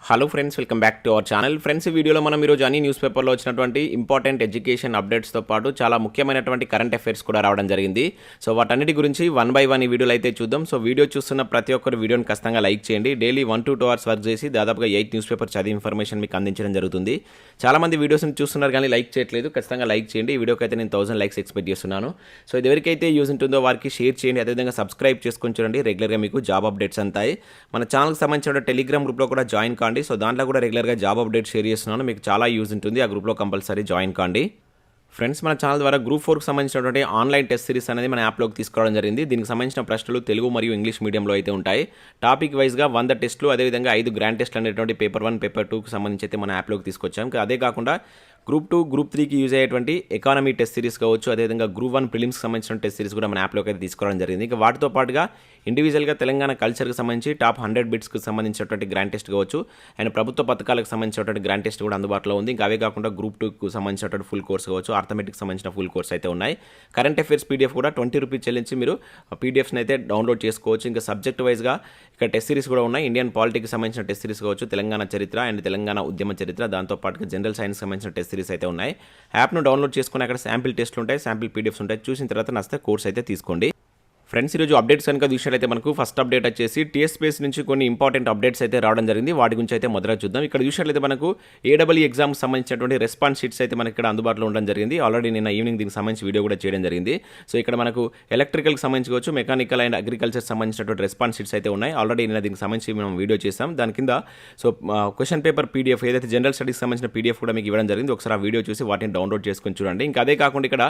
Hello friends, welcome back to our channel. Friends, ఈ వీడియోలో మనం ఈరోజు అన్ని న్యూస్ పేపర్లో వచ్చినటువంటి ఇంపార్టెంట్ ఎడ్యుకేషన్ అప్డేట్స్తో పాటు చాలా ముఖ్యమైనటువంటి కరెంట్ అఫైర్స్ కూడా రావడం జరిగింది. సో వాటన్నిటి గురించి వన్ బై వన్ ఈ వీడియోలో అయితే చూద్దాం. సో వీడియో చూస్తున్న ప్రతి ఒక్కరు వీడియోని ఖచ్చితంగా లైక్ చేయండి. డైలీ 1 to 2 hours వర్క్ చేసి దాదాపుగా 8 న్యూస్ పేపర్ చదివి ఇన్ఫర్మేషన్ మీకు అందించడం జరుగుతుంది. చాలామంది వీడియోస్ని చూస్తున్నారు కానీ లైక్ చేయట్లేదు. ఖచ్చితంగా లైక్ చేయండి. ఈ వీడియోకి అయితే నేను 1000 లైక్స్ ఎక్స్పెక్ట్ చేస్తున్నాను. సో ఇది ఎవరికైతే యూజ్ ఉంటుందో వారికి షేర్ చేయండి. అదేవిధంగా సబ్స్క్రైబ్ చేసుకొని చూడండి. రెగ్యులర్గా మీకు జాబ్ అప్డేట్స్ అంతాయి. మన ఛానల్కి సంబంధించిన టెలిగ్రామ్ గ్రూప్లో కూడా జాయిన్ కాండి. సో దాంట్లో కూడా రెగ్యులర్గా జాబ్ అప్డేట్ షేర్ చేస్తున్నాను. మీకు చాలా యూజ్ ఉంటుంది. ఆ గ్రూప్లో కంపల్సరీ జాయిన్ కాండి. ఫ్రెండ్స్, మన ఛానల్ ద్వారా గ్రూప్ 4కి సంబంధించినటువంటి ఆన్లైన్ టెస్ట్ సిరీస్ అనేది మన యాప్లోకి తీసుకురావడం జరిగింది. దీనికి సంబంధించిన ప్రశ్నలు తెలుగు మరియు ఇంగ్లీష్ మీడియంలో అయితే ఉంటాయి. టాపిక్ వైజ్గా 100 టెస్టులు, అదేవిధంగా 5 గ్రాండ్ టెస్టులు అనేటువంటి పేపర్ 1, పేపర్ 2కి సంబంధించి అయితే మన యాప్లోకి తీసుకొచ్చాం. అదే కాకుండా గ్రూప్ 2, గ్రూప్ 3కి యూజ్ అయ్యేటువంటి ఎకానమీ టెస్ట్ సిరీస్ కావచ్చు, అదేవిధంగా గ్రూప్ 1 ప్రిలిమ్స్కి సంబంధించిన టెస్ట్ సిరీస్ కూడా మన యాప్లోకి అయితే తీసుకురావడం జరిగింది. ఇంకా వాటితో పాటుగా ఇండివిజువల్గా తెలంగాణ కల్చర్కి సంబంధించి టాప్ 100 బిట్స్కి సంబంధించినటువంటి గ్రాండ్ టెస్ట్ కావచ్చు, అండ్ ప్రభుత్వ పథకాలకు సంబంధించినటువంటి గ్రాండ్ టెస్ట్ కూడా అందుబాటులో ఉంది. ఇంకా అవే కాకుండా గ్రూప్ 2కు సంబంధించినటువంటి ఫుల్ కోర్స్ కావచ్చు, ఆర్థమెటిక్కి సంబంధించిన ఫుల్ కోర్స్ అయితే ఉన్నాయి. కరెంట్ అఫైర్స్ పీడిఎఫ్ కూడా 20 రూపీస్ చెల్లించి మీరు పీడిఎఫ్ని అయితే డౌన్లోడ్ చేసుకోవచ్చు. ఇంకా సబ్జెక్ట్ వైజ్గా ఇక్కడ టెస్ట్ సిరీస్ కూడా ఉన్నాయి. ఇండియన్ పాలిటిక్స్ సంబంధించిన టెస్ట్ సిరీస్ కావచ్చు, తెలంగాణ చరిత్ర అండ్ తెలంగాణ ఉద్యమ చరిత్ర, దాంతోపాటుగా జనరల్ సైన్స్ సంబంధించిన టెస్ట్ సిరీస్ అయితే ఉన్నాయి. యాప్ను డౌన్లోడ్ చేసుకుని అక్కడ శాంపిల్ టెస్ట్లు ఉంటాయి, శాంపిల్ పీడిఎఫ్స్ ఉంటాయి. చూసిన తర్వాత నచ్చితే కోర్స్ అయితే తీసుకోండి. ఫ్రెండ్స్, ఈరోజు అప్డేట్స్ కనుక చూసినట్లయితే మనకు ఫస్ట్ అప్డేట్ వచ్చేసి టీఎస్పీఎస్ నుంచి కొన్ని ఇంపార్టెంట్ అప్డేట్స్ అయితే రావడం జరిగింది. వాటి గురించి అయితే మొదట చూద్దాం. ఇక్కడ చూసినట్లయితే మనకు ఏడబ్ల్యూ ఎగ్జామ్కి సంబంధించినటువంటి రెస్పాన్స్ షీట్స్ అయితే మనకి ఇక్కడ అందుబాటులో ఉండడం జరిగింది. ఆల్రెడీ నిన్న ఈవినింగ్ దీనికి సంబంధించి వీడియో కూడా చేయడం జరిగింది. సో ఇక్కడ మనకు ఎలక్ట్రికల్కి సంబంధించుకోవచ్చు, మెకానికల్ అండ్ అగ్రికల్చర్ సంబంధించినటువంటి రెస్పాన్స్ షీట్స్ అయితే ఉన్నాయి. ఆల్రెడీ నిన్న దీనికి సంబంధించి మనం వీడియో చేసాం. దాని కింద సో క్వశ్చన్ పేపర్ పీడిఎఫ్ ఏదైతే జనరల్ స్టడీస్కి సంబంధించిన పీడిఎఫ్ కూడా మీకు ఇవ్వడం జరిగింది. ఒకసారి ఆ వీడియో చూసి వాటిని డౌన్లోడ్ చేసుకొని చూడండి. ఇంకా అదే కాకుండా ఇక్కడ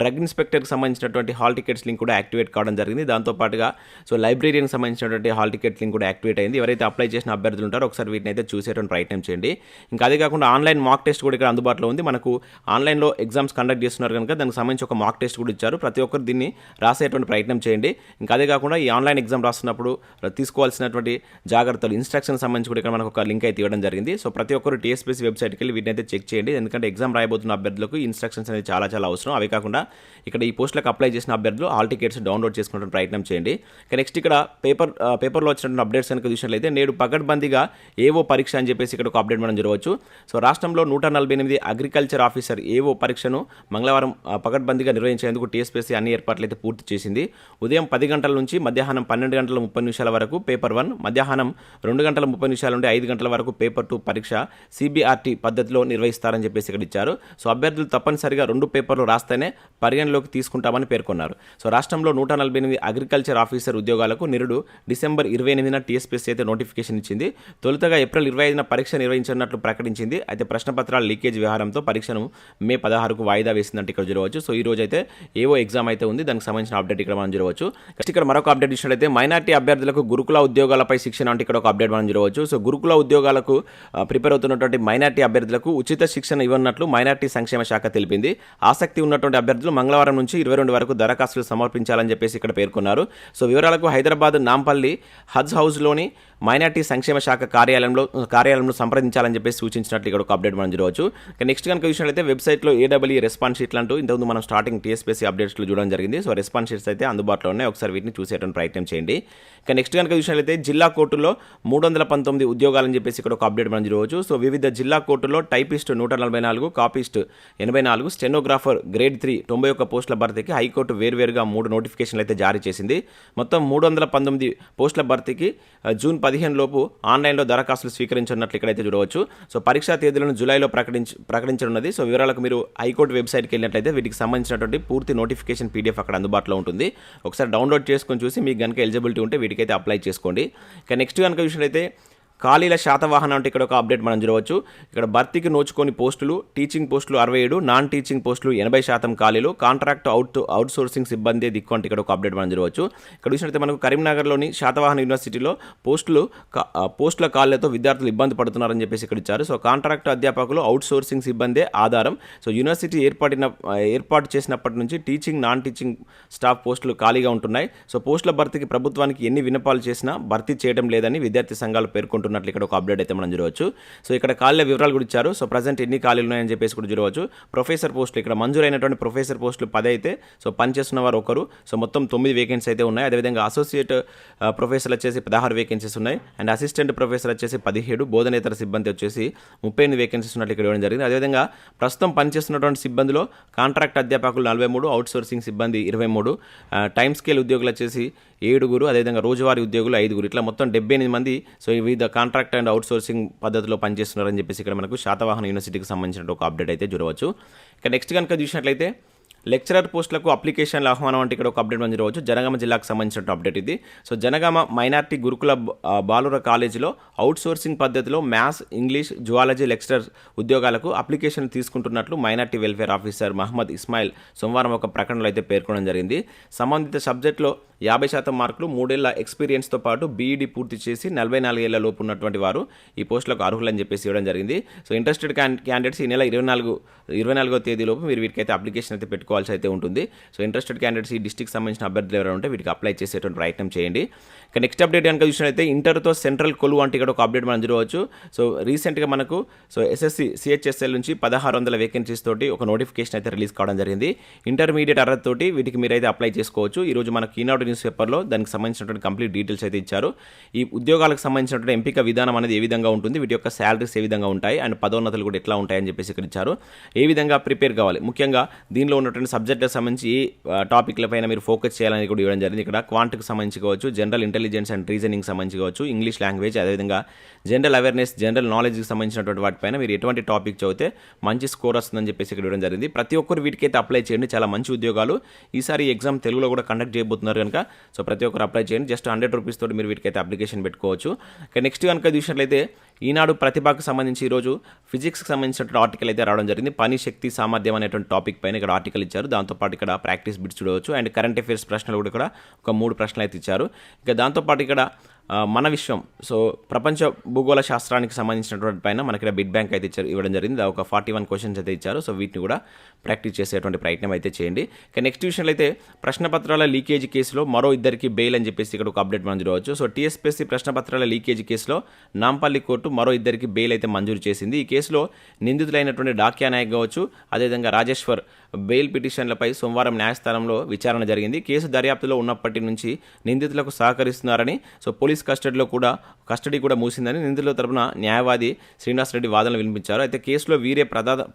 డ్రగ్ ఇన్స్పెక్టర్కి సంబంధించినటువంటి హాల్ టికెట్స్ లింక్ కూడా యాక్టివేట్ కావడం జరిగింది. దాంతోపాటుగా సో లైబ్రరీకి సంబంధించినటువంటి హాల్ టికెట్ లింక్ కూడా యాక్టివేట్ అయింది. ఎవరైతే అప్లై చేసిన అభ్యర్థులు ఉంటారో ఒకసారి వీటిని అయితే చూసేటువంటి ప్రయత్నం చేయండి. ఇంకా అదే కాకుండా ఆన్లైన్ మాక్ టెస్ట్ కూడా ఇక్కడ అందుబాటులో ఉంది. మనకు ఆన్లైన్లో ఎగ్జామ్స్ కండక్ట్ చేస్తున్నారు కనుక దానికి సంబంధించి ఒక మాక్ టెస్ట్ కూడా ఇచ్చారు. ప్రతి ఒక్కరు దీన్ని రాసేటువంటి ప్రయత్నం చేయండి. ఇంకా అదే కాకుండా ఈ ఆన్లైన్ ఎగ్జామ్ రాస్తున్నప్పుడు తీసుకోవాల్సినటువంటి జాగ్రత్తలు, ఇన్స్ట్రక్షన్ సంబంధించి కూడా ఇక్కడ మనకు ఒక లింక్ అయితే ఇవ్వడం జరిగింది. సో ప్రతి ఒక్కరు టీఎస్పీఎస్సీ వెబ్సైట్కి వెళ్ళి వీటిని అయితే చెక్ చేయండి. ఎందుకంటే ఎగ్జామ్ రాయబోతున్న అభ్యర్థులకు ఇన్స్ట్రక్షన్స్ అనేది చాలా అవసరం. అవి కాకుండా ఇక్కడ ఈ పోస్టులకు అప్లై చేసిన అభ్యర్థులు హాల్ టికెట్స్ డౌన్లోడ్ చేసుకునే ప్రయత్నం చేయండి. నెక్స్ట్ ఇక్కడ పేపర్లో వచ్చినటువంటి అప్డేట్స్ కనుక చూసినట్లయితే నేడు పకడ్బందీగా ఏవో పరీక్ష అని చెప్పేసి ఇక్కడ ఒక అప్డేట్ మనం చూడవచ్చు. సో రాష్ట్రంలో 148 అగ్రికల్చర్ ఆఫీసర్ ఏవో పరీక్షను మంగళవారం పకడ్బందీగా నిర్వహించేందుకు టీఎస్పీఎస్సీ అన్ని ఏర్పాట్లు అయితే పూర్తి చేసింది. ఉదయం 10 గంటల నుంచి మధ్యాహ్నం 12 గంటల 30 నిమిషాల వరకు పేపర్ 1, మధ్యాహ్నం 2 గంటల 30 నిమిషాల నుండి 5 గంటల వరకు పేపర్ 2 పరీక్ష సిబిఆర్టీ పద్ధతిలో నిర్వహిస్తారని చెప్పేసి ఇక్కడ ఇచ్చారు. సో అభ్యర్థులు తప్పనిసరిగా 2 పేపర్లు రాస్తేనే పరిగణలోకి తీసుకుంటామని పేర్కొన్నారు. సో రాష్ట్రంలో 148 అగ్రికల్చర్ ఆఫీసర్ ఉద్యోగాలకు నిరుడు డిసెంబర్ 28న టీఎస్పీఎస్సీ అయితే నోటిఫికేషన్ ఇచ్చింది. తొలుతగా ఏప్రిల్ 25న పరీక్ష నిర్వహించనున్నట్లు ప్రకటించింది. అయితే ప్రశ్నపత్రాల లీకేజ్ వ్యవహారంతో పరీక్షను మే 16కు వాయిదా వేసిందంటే ఇక్కడ చూడవచ్చు. సో ఈ రోజు అయితే ఏవో ఎగ్జామ్ అయితే ఉంది. దానికి సంబంధించిన అప్డేట్ ఇక్కడ మనం చూడవచ్చు. ఇక్కడ మరొక అప్డేట్ ఇచ్చినట్లయితే మైనార్టీ అభ్యర్థులకు గురుకుల ఉద్యోగాలపై శిక్షణ అంటే ఇక్కడ ఒక అప్డేట్ మనం చూడవచ్చు. సో గురుకుల ఉద్యోగాలకు ప్రిపేర్ అవుతున్నటువంటి మైనార్టీ అభ్యర్థులకు ఉచిత శిక్షణ ఇవ్వనున్నట్లు మైనార్టీ సంక్షేమ శాఖ తెలిపింది. ఆసక్తి ఉన్నటువంటి అభ్యర్థులు మంగళవారం నుంచి 22 వరకు దరఖాస్తులు సమర్పించాలని చెప్పేసి ఇక్కడ పేర్కొన్నారు. సో వివరాలకు హైదరాబాద్ నాంపల్లి హజ్ హౌస్లోని మైనార్టీ సంక్షేమ శాఖ కార్యాలయంలో సంప్రదించాలని చెప్పేసి సూచించినట్లు ఇక్కడ ఒక అప్డేట్ మనం చూడవచ్చు. నెక్స్ట్ కనుక చూసినట్లయితే వెబ్సైట్లో ఏడబ్ల్యూ రెస్పాన్స్ షీట్లు అంటూ ఇంతకుముందు మనం స్టార్టింగ్ టీఎస్పీఎస్సీ అప్డేట్స్లో చూడడం జరిగింది. సో రెస్పాన్స్ షీట్స్ అయితే అందుబాటులో ఉన్నాయి. ఒకసారి వీటిని చూసేటువంటి ప్రయత్నం చేయండి. ఇక నెక్స్ట్ కనుక చూసినట్లయితే జిల్లా కోర్టుల్లో 319 ఉద్యోగాలని చెప్పేసి ఇక్కడ ఒక అప్డేట్ మనం చూడవచ్చు. సో వివిధ జిల్లా కోర్టుల్లో టైపిస్ట్ 144, కాపిస్ట్ 84, స్టెనోగ్రాఫర్ గ్రేడ్ 3 91 పోస్టుల భర్తీకి హైకోర్టు వేర్వేరుగా 3 నోటిఫికేషన్లు అయితే జారీ చేసింది. మొత్తం 319 పోస్టుల భర్తీకి జూన్ 15 లోపు ఆన్లైన్లో దరఖాస్తులు స్వీకరించనున్నట్లు ఇక్కడైతే చూడవచ్చు. సో పరీక్షా తేదీలను జూలైలో ప్రకటించనున్నది. సో వివరాలకు మీరు హైకోర్టు వెబ్సైట్కి వెళ్ళినట్లయితే వీటికి సంబంధించినటువంటి పూర్తి నోటిఫికేషన్ పీడిఎఫ్ అక్కడ అందుబాటులో ఉంటుంది. ఒకసారి డౌన్లోడ్ చేసుకొని చూసి మీకు కనుక ఎలిజిబిలిటీ ఉంటే వీటికైతే అప్లై చేసుకోండి. ఇక నెక్స్ట్ కనుక చూసినట్లయితే ఖాళీల శాతవాహన అంటే ఇక్కడ ఒక అప్డేట్ మనం చూడవచ్చు. ఇక్కడ భర్తీకి నోచుకొని పోస్టులు, టీచింగ్ పోస్టులు 67, నాన్ టీచింగ్ పోస్టులు 80% ఖాళీలు, కాంట్రాక్ట్ అవుట్ సోర్సింగ్ సిబ్బంది దిక్కు అంటే ఇక్కడ ఒక అప్డేట్ మనం చూడవచ్చు. ఇక్కడ చూసినట్లయితే మనకు కరీంనగర్లోని శాతవాహన యూనివర్సిటీలో పోస్టుల ఖాళీలతో విద్యార్థులు ఇబ్బంది పడుతున్నారని చెప్పేసి ఇక్కడ ఇచ్చారు. సో కాంట్రాక్ట్ అధ్యాపకులు అవుట్ సోర్సింగ్ సిబ్బందే ఆధారం. సో యూనివర్సిటీ ఏర్పాటు చేసినప్పటి నుంచి టీచింగ్, నాన్ టీచింగ్ స్టాఫ్ పోస్టులు ఖాళీగా ఉంటున్నాయి. సో పోస్టుల భర్తీకి ప్రభుత్వానికి ఎన్ని విన్నపాలు చేసినా భర్తీ చేయడం లేదని విద్యార్థి సంఘాలు పేర్కొంటున్నాయి. తీసుకుంటున్నట్లు ఇక్కడ ఒక అప్డేట్ అయితే మనం చూడవచ్చు. సో ఇక్కడ ఖాళీల వివరాలు కూడా ఇచ్చారు. సో ప్రజెంట్ ఎన్ని ఖాళీలు ఉన్నాయని చెప్పేసి కూడా చూడవచ్చు. ప్రొఫెసర్ పోస్టులు ఇక్కడ మంజూరైనటువంటి ప్రొఫెసర్ పోస్టులు 10 అయితే సో పనిచేస్తున్న వారు ఒకరు. సో మొత్తం 9 వేకెన్సీ అయితే ఉన్నాయి. అదేవిధంగా అసోసియేట్ ప్రొఫెసర్ వచ్చేసి 16 వేకెన్సీస్ ఉన్నాయి. అండ్ అసిస్టెంట్ ప్రొఫెసర్ వచ్చేసి 17, బోధనేతర సిబ్బంది వచ్చేసి 38 వేకెన్సీస్ ఉన్నట్లు ఇక్కడ ఇవ్వడం జరిగింది. అదేవిధంగా ప్రస్తుతం పనిచేస్తున్నటువంటి సిబ్బందిలో కాంట్రాక్ట్ అధ్యాపకులు 43, అవుట్ సోర్సింగ్ సిబ్బంది 23, టైమ్ స్కేల్ ఉద్యోగులు వచ్చేసి 7, అదేవిధంగా రోజువారీ ఉద్యోగులు 5, ఇట్లా మొత్తం 78 మంది సో వివిధ కాంట్రాక్ట్ అండ్ అవుట్ సోర్సింగ్ పద్ధతిలో పనిచేస్తున్నారని చెప్పేసి ఇక్కడ మనకు శాతవాహన యూనివర్సిటీకి సంబంధించిన ఒక అప్డేట్ అయితే చూడవచ్చు. ఇక నెక్స్ట్ కనుక చూసినట్లయితే లెక్చరర్ పోస్టులకు అప్లికేషన్ల ఆహ్వానం అంటే ఇక్కడ ఒక అప్డేట్ మనం చూడవచ్చు. జనగామ జిల్లాకు సంబంధించిన అప్డేట్ ఇది. సో జనగామ మైనార్టీ గురుకుల బాలుర కాలేజీలో అవుట్ సోర్సింగ్ పద్ధతిలో మ్యాథ్స్, ఇంగ్లీష్, జువాలజీ లెక్చరర్ ఉద్యోగాలకు అప్లికేషన్ తీసుకుంటున్నట్లు minority welfare officer Mohammed Ismail సోమవారం ఒక ప్రకటనలో అయితే పేర్కొనడం జరిగింది. సంబంధిత సబ్జెక్టులో 50% మార్కులు, 3 ఏళ్ల ఎక్స్పీరియన్స్తో పాటు బీఈడీ పూర్తి చేసి 44 ఏళ్ల లోపు ఉన్నటువంటి వారు ఈ పోస్టులకు అర్హులని చెప్పేసి ఇవ్వడం జరిగింది. సో ఇంట్రెస్టెడ్ క్యాండిడేట్స్ ఈ నెల 24వ తేదీలోపు మీరు వీటికైతే అప్లికేషన్ అయితే పెట్టుకోవాల్సి అయితే ఉంటుంది. సో ఇంట్రెస్టెడ్ క్యాండిడేట్స్ ఈ డిస్ట్రిక్ట్ సంబంధించిన అభ్యర్థులు ఎవరైనా ఉంటే వీటికి అప్లై చేసేటువంటి ప్రయత్నం చేయండి. ఇక నెక్స్ట్ అప్డేట్ కనుక చూసినట్లయితే ఇంటర్తో సెంట్రల్ కొలువు అంటే ఇక్కడ ఒక అప్డేట్ మనం చూడవచ్చు. సో రీసెంట్గా మనకు సో ఎస్ఎస్సి సిహెచ్ఎస్ఎల్ నుంచి 1600 వేకెన్సీస్ తోటి ఒక నోటిఫికేషన్ అయితే రిలీజ్ కావడం జరిగింది. ఇంటర్మీడియట్ అర్హత తోటి వీటికి మీరైతే అప్లై చేసుకోవచ్చు. ఈరోజు మనకు ఈనాడు న్యూస్ పేపర్లో దానికి సంబంధించినటువంటి కంప్లీట్ డీటెయిల్స్ అయితే ఇచ్చారు. ఈ ఉద్యోగాలకు సంబంధించినటువంటి ఎంపిక విధానం అనేది ఏ విధంగా ఉంటుంది, వీటి యొక్క శాలరీస్ ఏ విధంగా ఉంటాయి అండ్ పదోన్నతులు కూడా ఎట్లా ఉంటాయని చెప్పేసి ఇక్కడ ఇచ్చారు. ఏ విధంగా ప్రిపేర్ కావాలి, ముఖ్యంగా దీనిలో ఉన్నటువంటి సబ్జెక్టులకు సంబంధించి ఏ టాపిక్లపైన మీరు ఫోకస్ చేయాలని కూడా ఇవ్వడం జరిగింది. ఇక్కడ క్వాంట్కి సంబంధించి కావచ్చు, జనరల్ ఇంటెలిజెన్స్ అండ్ రీజనింగ్ సంబంధించి కావచ్చు, ఇంగ్లీష్ లాంగ్వేజ్, అదేవిధంగా జనరల్ అవేర్నెస్, జనరల్ నాలెడ్జ్కి సంబంధించినటువంటి వాటిపైన మీరు ఎటువంటి టాపిక్ చదివితే మంచి స్కోర్ వస్తుందని చెప్పేసి ఇక్కడ ఇవ్వడం జరిగింది. ప్రతి ఒక్కరు వీటికైతే అప్లై చేయండి, చాలా మంచి ఉద్యోగాలు. ఈసారి ఎగ్జామ్ తెలుగులో కూడా కండక్ట్ చేయబోతున్నారు కనుక సో ప్రతి ఒక్కరు అప్లై చేయండి. జస్ట్ 100 రూపీస్ తోటి మీరు వీటికైతే అప్లికేషన్ పెట్టుకోవచ్చు. ఇక నెక్స్ట్ కనుక చూసినట్లయితే ఈనాడు ప్రతిభకు సంబంధించి ఈరోజు ఫిజిక్స్కి సంబంధించినటువంటి ఆర్టికల్ అయితే రావడం జరిగింది. పని, శక్తి, సామర్థ్యం అనేటువంటి టాపిక్ పైన ఇక్కడ ఆర్టికల్ ఇచ్చారు. దాంతోపాటు ఇక్కడ ప్రాక్టీస్ బిట్స్ చూడవచ్చు అండ్ కరెంట్ అఫైర్స్ ప్రశ్నలు కూడా ఇక్కడ ఒక 3 ప్రశ్నలు అయితే ఇచ్చారు. ఇక దాంతోపాటు ఇక్కడ మన విశ్వం సో ప్రపంచ భూగోళ శాస్త్రానికి సంబంధించినటువంటి పైన మనకి ఇక్కడ బిడ్ బ్యాంక్ అయితే ఇవ్వడం జరిగింది. ఒక 41 క్వశ్చన్స్ అయితే ఇచ్చారు. సో వీటిని కూడా ప్రాక్టీస్ చేసేటువంటి ప్రయత్నం అయితే చేయండి. ఇక నెక్స్ట్ విషయంలో అయితే ప్రశ్నపత్రాల లీకేజీ కేసులో మరో 2 బెయిల్ అని చెప్పేసి ఇక్కడ ఒక అప్డేట్ మనం చూడవచ్చు. సో టీఎస్పీఎస్సీ ప్రశ్నపత్రాల లీకేజీ కేసులో నాంపల్లి కోర్టు మరో 2 బెయిల్ అయితే మంజూరు చేసింది. ఈ కేసులో నిందితులైనటువంటి డాక్యా నాయక్ కావచ్చు, అదేవిధంగా రాజేశ్వర్ బెయిల్ పిటిషన్లపై సోమవారం న్యాయస్థానంలో విచారణ జరిగింది. కేసు దర్యాప్తులో ఉన్నప్పటి నుంచి నిందితులకు సహకరిస్తున్నారని సో పోలీస్ కస్టడీ కూడా మూసిందని నిందితుల తరపున న్యాయవాది శ్రీనివాస్ రెడ్డి వాదనలు వినిపించారు. అయితే కేసులో వీరే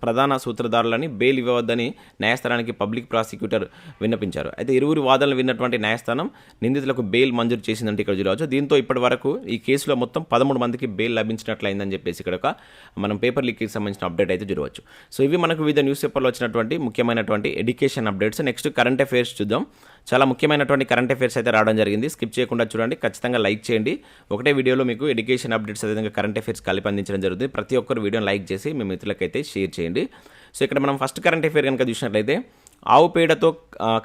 ప్రధాన సూత్రధారులని బెయిల్ ఇవ్వవద్దని న్యాయస్థానానికి పబ్లిక్ ప్రాసిక్యూటర్ విన్నపించారు. అయితే ఇరువురి వాదనలు విన్నటువంటి న్యాయస్థానం నిందితులకు బెయిల్ మంజూరు చేసిందంటే ఇక్కడ చూడవచ్చు. దీంతో ఇప్పటి వరకు ఈ కేసులో మొత్తం 13 మందికి బెయిల్ లభించినట్లయిందని చెప్పేసి ఇక్కడ మనం పేపర్ లీక్కి సంబంధించిన అప్డేట్ అయితే చూడవచ్చు. సో ఇవి మనకు వివిధ న్యూస్ పేపర్లో వచ్చినటువంటి ముఖ్యమైనటువంటి education updates. Next current affairs చూద్దాం. చాలా ముఖ్యమైనటువంటి కరెంట్ అఫైర్స్ అయితే రావడం జరిగింది. స్కిప్ చేయకుండా చూడండి, ఖచ్చితంగా లైక్ చేయండి. ఒకటే వీడియోలో మీకు ఎడ్యుకేషన్ అప్డేట్స్ అదేవిధంగా కరెంట్ అఫైర్స్ కలిపి అందించడం జరుగుతుంది. ప్రతి ఒక్కరు వీడియోని లైక్ చేసి మీ మిత్రులకైతే షేర్ చేయండి. సో ఇక్కడ మనం ఫస్ట్ కరెంట్ అఫైర్ కనుక చూసినట్లయితే ఆవు పేడతో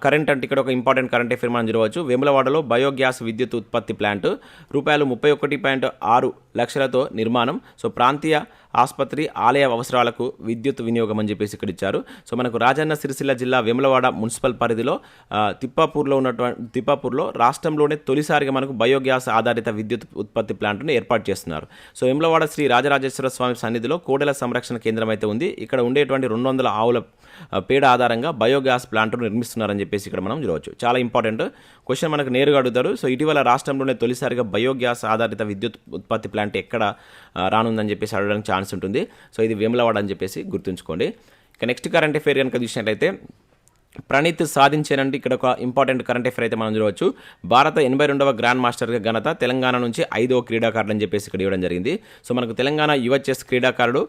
కరెంట్ అంటే ఇక్కడ ఒక ఇంపార్టెంట్ కరెంట్ అఫైర్ మనం చూడవచ్చు. వేములవాడలో బయోగ్యాస్ విద్యుత్ ఉత్పత్తి ప్లాంట్ రూపాయలు 31.6 లక్షలతో నిర్మాణం. సో ప్రాంతీయ ఆసుపత్రి ఆలయ అవసరాలకు విద్యుత్ వినియోగం అని చెప్పేసి ఇక్కడ ఇచ్చారు. సో మనకు రాజన్న సిరిసిల్ల జిల్లా వేములవాడ మున్సిపల్ పరిధిలో తిప్పాపూర్లో రాష్ట్రంలోనే తొలిసారిగా మనకు బయోగ్యాస్ ఆధారిత విద్యుత్ ఉత్పత్తి ప్లాంట్ను ఏర్పాటు చేస్తున్నారు. సో వేములవాడ శ్రీ రాజరాజేశ్వర స్వామి సన్నిధిలో కోడెల సంరక్షణ కేంద్రం అయితే ఉంది. ఇక్కడ ఉండేటువంటి 200 ఆవుల పేడ ఆధారంగా బయోగ్యాస్ ప్లాంట్ను నిర్మిస్తున్నారని చెప్పేసి ఇక్కడ మనం చూడవచ్చు. చాలా ఇంపార్టెంట్ క్వశ్చన్ మనకు నేరుగా అడుగుతారు. సో ఇటీవల రాష్ట్రంలోనే తొలిసారిగా బయోగ్యాస్ ఆధారిత విద్యుత్ ఉత్పత్తి ప్లాంట్ ఎక్కడ రానుందని చెప్పేసి అడగడానికి ఛాన్స్ ఉంటుంది. సో ఇది వేములవాడ అని చెప్పేసి గుర్తుంచుకోండి. ఇక నెక్స్ట్ కరెంట్ అఫైర్ కనుక చూసినట్లయితే ప్రణీత్ సాధించారంటే ఇక్కడ ఒక ఇంపార్టెంట్ కరెంట్ అఫైర్ అయితే మనం చూడవచ్చు. భారత 82వ గ్రాండ్ మాస్టర్గా ఘనత తెలంగాణ నుంచి 5వ క్రీడాకారుడు అని చెప్పేసి ఇక్కడ ఇవ్వడం జరిగింది. సో మనకు తెలంగాణ యువ చెస్ క్రీడాకారుడు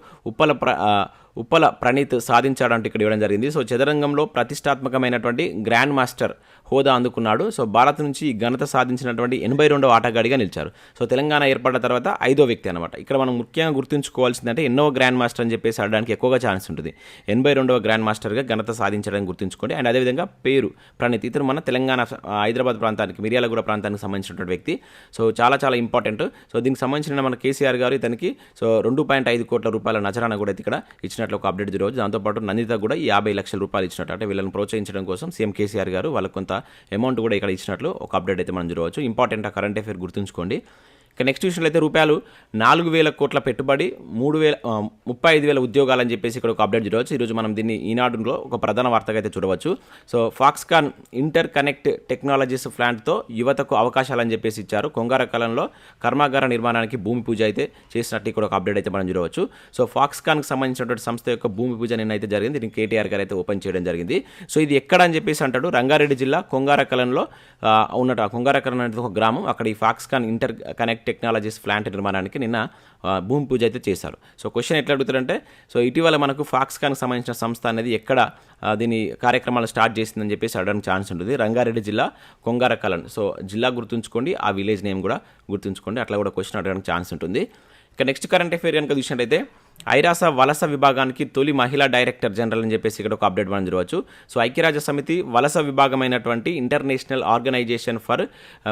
ఉప్పల ప్రణీత్ సాధించాడంటే ఇక్కడ ఇవ్వడం జరిగింది. సో చదరంగంలో ప్రతిష్టాత్మకమైనటువంటి గ్రాండ్ మాస్టర్ హోదా అందుకున్నాడు. సో భారత్ నుంచి ఈ ఘనత సాధించినటువంటి 82వ ఆటగాడిగా నిలిచారు. సో తెలంగాణ ఏర్పడిన తర్వాత 5వ వ్యక్తి అనమాట. ఇక్కడ మనం ముఖ్యంగా గుర్తుంచుకోవాల్సిందంటే ఎన్నో గ్రాండ్ మాస్టర్ అని చెప్పేసి అడడానికి ఎక్కువగా ఛాన్స్ ఉంటుంది. 82వ గ్రాండ్ మాస్టర్గా ఘనత సాధించడానికి గుర్తుంచుకోండి. అండ్ అదేవిధంగా పేరు ప్రణీత్, ఇతను మన తెలంగాణ హైదరాబాద్ ప్రాంతానికి మిర్యాలగూడ ప్రాంతానికి సంబంధించినటువంటి వ్యక్తి. సో చాలా చాలా ఇంపార్టెంట్. సో దీనికి సంబంధించిన మన కేసీఆర్ గారు ఇతనికి సో 2.5 కోట్ల రూపాయల నజరాన కూడా ఇక్కడ ఇచ్చినట్లు ఒక అప్డేట్ ఈరోజు. దాంతోపాటు నందిత కూడా 50 లక్షల రూపాయలు ఇచ్చినట్టు, అంటే వీళ్ళని ప్రోత్సహించడం కోసం సీఎం కేసీఆర్ గారు వాళ్ళకు కొంత అమౌంట్ కూడా ఇక్కడ ఇచ్చినట్లు ఒక అప్డేట్ అయితే మనం చూడవచ్చు. ఇంపార్టెంట్ ఆ కరెంట్ అఫైర్ గుర్తుంచుకోండి. ఇక నెక్స్ట్ విషయంలో అయితే రూపాయలు 4,000 కోట్ల పెట్టుబడి 35,000 ఉద్యోగాలని చెప్పేసి ఇక్కడ ఒక అప్డేట్ చూడవచ్చు. ఈరోజు మనం దీన్ని ఈనాడులో ఒక ప్రధాన వార్తగా అయితే చూడవచ్చు. So Foxconn interconnect technologies ప్లాంట్తో యువతకు అవకాశాలని చెప్పేసి ఇచ్చారు. కొంగారకలంలో కర్మాగార నిర్మాణానికి భూమి పూజ అయితే చేసినట్టు ఇక్కడ ఒక అప్డేట్ అయితే మనం చూడవచ్చు. సో ఫాక్స్కాన్కి సంబంధించినటువంటి సంస్థ యొక్క భూమి పూజ నిన్న అయితే జరిగింది. దీనికి కేటీఆర్ గారు అయితే ఓపెన్ చేయడం జరిగింది. సో ఇది ఎక్కడ అని చెప్పేసి అంటాడు, రంగారెడ్డి జిల్లా కొంగారకలంలో ఉన్నట్టు కొంగారకలం అనేది ఒక గ్రామం. అక్కడ ఈ Foxconn interconnect technologies plant నిర్మాణానికి నిన్న భూమి పూజ అయితే చేశారు. సో క్వశ్చన్ ఎట్లా అడుగుతారంటే, సో ఇటీవల మనకు ఫాక్స్కాన్కి సంబంధించిన సంస్థ అనేది ఎక్కడ దీని కార్యక్రమాలు స్టార్ట్ చేసిందని చెప్పేసి అడగడానికి ఛాన్స్ ఉంటుంది. రంగారెడ్డి జిల్లా కొంగారకలన్. సో జిల్లా గుర్తుంచుకోండి, ఆ విలేజ్ నేమ్ కూడా గుర్తుంచుకోండి, అట్లా కూడా క్వశ్చన్ అడగడానికి ఛాన్స్ ఉంటుంది. ఇక నెక్స్ట్ కరెంట్ అఫేర్ కనుక చూసినట్టయితే ఐరాస వలస విభాగానికి తొలి మహిళా డైరెక్టర్ జనరల్ అని చెప్పేసి ఇక్కడ ఒక అప్డేట్ మనం చూడవచ్చు. సో ఐక్యరాజ్య సమితి వలస విభాగమైనటువంటి international organization for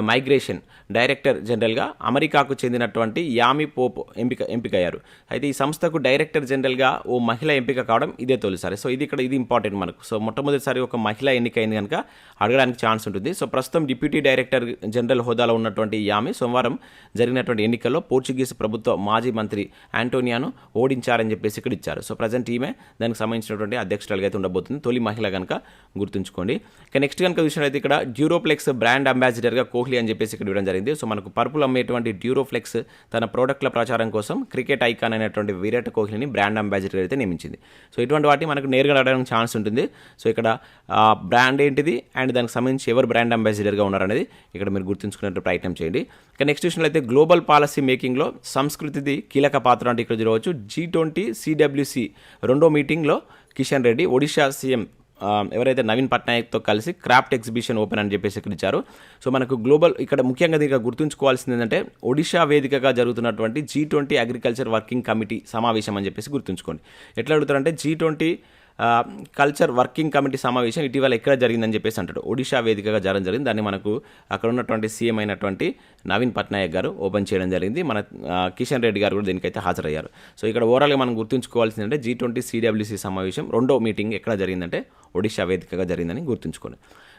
migration director జనరల్గా అమెరికాకు చెందినటువంటి యామి పోప్ ఎంపికయ్యారు. అయితే ఈ సంస్థకు డైరెక్టర్ జనరల్గా ఓ మహిళ ఎంపిక కావడం ఇదే తొలిసారి. సో ఇది ఇంపార్టెంట్ మనకు. సో మొట్టమొదటిసారి ఒక మహిళ ఎన్నికైంది కనుక అడగడానికి ఛాన్స్ ఉంటుంది. సో ప్రస్తుతం డిప్యూటీ డైరెక్టర్ జనరల్ హోదాలో ఉన్నటువంటి యామి సోమవారం జరిగినటువంటి ఎన్నికల్లో పోర్చుగీస్ ప్రభుత్వ మాజీ మంత్రి ఆంటోనియాను ఓడించారని చెప్పేసి ఇక్కడ ఇచ్చారు. సో ప్రజెంట్ ఈమె దానికి సంబంధించినటువంటి అధ్యక్షురాలుగా అయితే ఉండబోతుంది. తొలి మహిళ కనుక గుర్తుంచుకోండి. ఇక నెక్స్ట్ కనుక చూసినట్లయితే ఇక్కడ డ్యూరోఫ్లెక్స్ బ్రాండ్ అంబాసిడర్గా కోహ్లీ అని చెప్పేసి ఇక్కడ ఇవ్వడం జరిగింది. సో మనకు పరుపులు అమ్మేటువంటి డ్యూరోఫ్లెక్స్ తన ప్రోడక్ట్ల ప్రచారం కోసం క్రికెట్ ఐకాన్ అయినటువంటి విరాట్ కోహ్లీని బ్రాండ్ అంబాసిడర్ అయితే నియమించింది. సో ఇటువంటి వాటి మనకు నేరుగా అడగడానికి ఛాన్స్ ఉంటుంది. సో ఇక్కడ బ్రాండ్ ఏంటిది అండ్ దానికి సంబంధించి ఎవరు బ్రాండ్ అంబాసిడర్గా ఉన్నారనేది ఇక్కడ మీరు గుర్తుంచుకునే ప్రయత్నం చేయండి. ఇక నెక్స్ట్ విషయంలో గ్లోబల్ పాలసీ మేకింగ్లో సంస్కృతిది కీలక పాత్ర అంటే ఇక్కడ చూడవచ్చు. G20 CWC రెండో మీటింగ్లో కిషన్ రెడ్డి ఒడిషా సీఎం ఎవరైతే నవీన్ పట్నాయక్తో కలిసి క్రాఫ్ట్ ఎగ్జిబిషన్ ఓపెన్ అని చెప్పేసి ఇక్కడ ఇచ్చారు. సో మనకు గ్లోబల్ ఇక్కడ ముఖ్యంగా దీనికి గుర్తుంచుకోవాల్సింది ఏంటంటే ఒడిషా వేదికగా జరుగుతున్నటువంటి G20 అగ్రికల్చర్ వర్కింగ్ కమిటీ సమావేశం అని చెప్పేసి గుర్తుంచుకోండి. ఎట్లా అడుగుతారంటే G20 కల్చర్ వర్కింగ్ కమిటీ సమావేశం ఇటీవల ఎక్కడ జరిగిందని చెప్పేసి అంటాడు. ఒడిషా వేదికగా జరగడం జరిగింది. దాన్ని మనకు అక్కడ ఉన్నటువంటి సీఎం అయినటువంటి నవీన్ పట్నాయక్ గారు ఓపెన్ చేయడం జరిగింది. మన కిషన్ రెడ్డి గారు కూడా దీనికైతే హాజరయ్యారు. సో ఇక్కడ ఓవరాల్గా మనం గుర్తుంచుకోవాల్సిందంటే G20 CWC సమావేశం రెండో మీటింగ్ ఎక్కడ జరిగిందంటే ఒడిషా వేదికగా జరిగిందని గుర్తుంచుకోండి.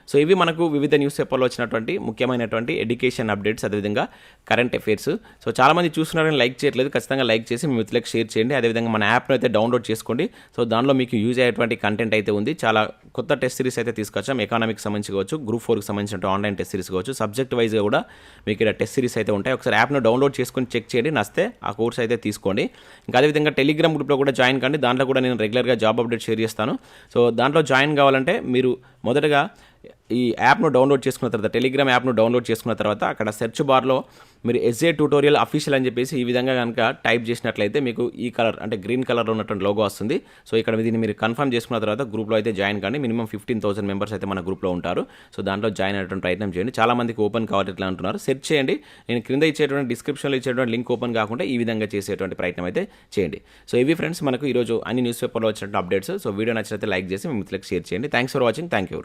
సో ఇవి మనకు వివిధ న్యూస్ పేపర్లో వచ్చినటువంటి ముఖ్యమైనటువంటి ఎడ్యుకేషన్ అప్డేట్స్, అదేవిధంగా కరెంట్ అఫైర్స్. సో చాలామంది చూస్తున్నారని లైక్ చేయట్లేదు, ఖచ్చితంగా లైక్ చేసి మీ మిత్రులకు షేర్ చేయండి. అదేవిధంగా మన యాప్ను అయితే డౌన్లోడ్ చేసుకోండి. సో దానిలో మీకు యూజ్ అయ్యేటువంటి కంటెంట్ అయితే ఉంది. చాలా కొత్త టెస్ట్ సిరీస్ అయితే తీసుకొచ్చాం. ఎకానమిక్స్ సంబంధించి కావచ్చు, గ్రూప్ 4కి సంబంధించిన ఆన్లైన్ టెస్ట్ సిరీస్ కావచ్చు, సబ్జెక్ట్ వైజ్గా కూడా మీకు ఇక్కడ టెస్ట్ సిరీస్ అయితే ఉంటాయి. ఒకసారి యాప్ను డౌన్లోడ్ చేసుకొని చెక్ చేయండి, నస్తే ఆ కోర్స్ అయితే తీసుకోండి. ఇంకా అదేవిధంగా టెలిగ్రామ్ గ్రూప్లో కూడా జాయిన్ కండి. దాంట్లో కూడా నేను రెగ్యులర్గా జాబ్ అప్డేట్ షేర్ చేస్తాను. సో దాంట్లో జాయిన్ కావాలంటే మీరు మొదటగా ఈ యాప్ను డౌన్లోడ్ చేసుకున్న తర్వాత, టెలిగ్రామ్ యాప్ను డౌన్లోడ్ చేసుకున్న తర్వాత అక్కడ సెర్చ్ బార్లో మీరు SJTutorial అఫీషియల్ అని చెప్పేసి ఈ విధంగా కనుక టైప్ చేసినట్లయితే మీకు ఈ కలర్ అంటే గ్రీన్ కలర్లో ఉన్నటువంటి లోగో వస్తుంది. సో ఇక్కడ దీన్ని మీరు కన్ఫర్మ్ చేసుకున్న తర్వాత గ్రూప్లో అయితే జాయిన్ కానీ. మినిమం 15,000 మెంబర్స్ అయితే మన గ్రూప్లో ఉంటారు. సో దాంట్లో జాయిన్ అయ్యేటువంటి ప్రయత్నం చేయండి. చాలామందికి ఓపెన్ కావాలి ఎట్లా అంటున్నారు, సెర్చ్ చేయండి. నేను క్రింద ఇచ్చేటువంటి డిస్క్రిప్షన్లో ఇచ్చేటువంటి లింక్ ఓపెన్ కాకుండా ఈ విధంగా చేసేటువంటి ప్రయత్నం అయితే చేయండి. సో ఇవి ఫ్రెండ్స్ మనకు ఈరోజు అన్ని న్యూస్ పేపర్లో వచ్చినటువంటి అప్డేట్స్. సో వీడియో నచ్చినట్లయితే లైక్ చేసి మీ మిత్రులకు షేర్ చేయండి. Thanks for watching. Thank you.